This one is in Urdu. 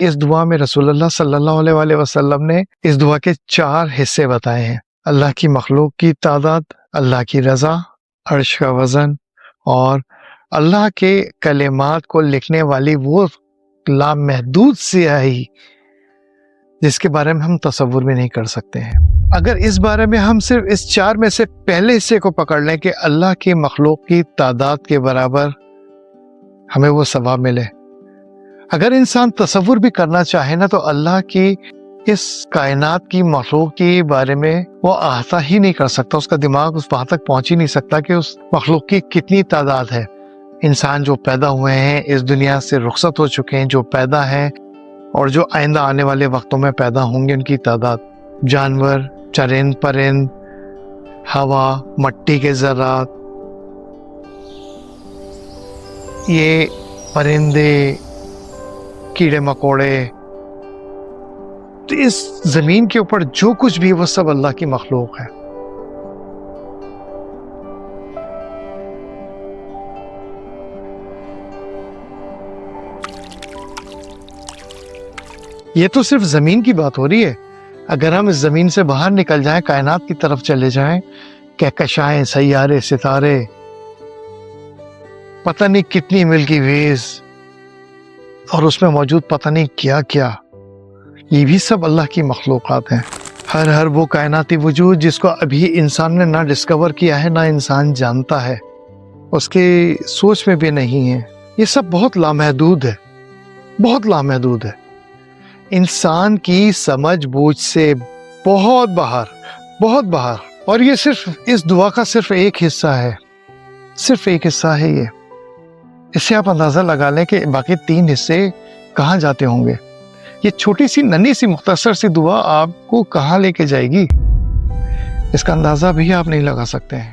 اس دعا میں رسول اللہ صلی اللہ علیہ وسلم نے اس دعا کے 4 حصے بتائے ہیں: اللہ کی مخلوق کی تعداد، اللہ کی رضا، عرش کا وزن، اور اللہ کے کلمات کو لکھنے والی وہ لامحدود سیاہی جس کے بارے میں ہم تصور بھی نہیں کر سکتے ہیں۔ اگر اس بارے میں ہم صرف اس 4 میں سے پہلے حصے کو پکڑ لیں کہ اللہ کی مخلوق کی تعداد کے برابر ہمیں وہ ثواب ملے، اگر انسان تصور بھی کرنا چاہے نا تو اللہ کی اس کائنات کی مخلوق کے بارے میں وہ احاطہ ہی نہیں کر سکتا، اس کا دماغ اس وہاں تک پہنچ ہی نہیں سکتا کہ اس مخلوق کی کتنی تعداد ہے۔ انسان جو پیدا ہوئے ہیں، اس دنیا سے رخصت ہو چکے ہیں، جو پیدا ہیں اور جو آئندہ آنے والے وقتوں میں پیدا ہوں گے، ان کی تعداد، جانور، چرند پرند، ہوا، مٹی کے ذرات، یہ پرندے، کیڑے مکوڑے، تو اس زمین کے اوپر جو کچھ بھی وہ سب اللہ کی مخلوق ہے۔ یہ تو صرف زمین کی بات ہو رہی ہے، اگر ہم اس زمین سے باہر نکل جائیں، کائنات کی طرف چلے جائیں، کہکشائیں، سیارے، ستارے، پتہ نہیں کتنی ملکی ویز، اور اس میں موجود پتہ نہیں کیا کیا، یہ بھی سب اللہ کی مخلوقات ہیں۔ ہر وہ کائناتی وجود جس کو ابھی انسان نے نہ ڈسکور کیا ہے، نہ انسان جانتا ہے، اس کی سوچ میں بھی نہیں ہے، یہ سب بہت لامحدود ہے، بہت لامحدود ہے، انسان کی سمجھ بوجھ سے بہت باہر، بہت باہر۔ اور یہ صرف اس دعا کا صرف ایک حصہ ہے، صرف ایک حصہ ہے یہ۔ اس سے آپ اندازہ لگا لیں کہ باقی 3 حصے کہاں جاتے ہوں گے۔ یہ چھوٹی سی ننھی سی مختصر سی دعا آپ کو کہاں لے کے جائے گی، اس کا اندازہ بھی آپ نہیں لگا سکتے ہیں۔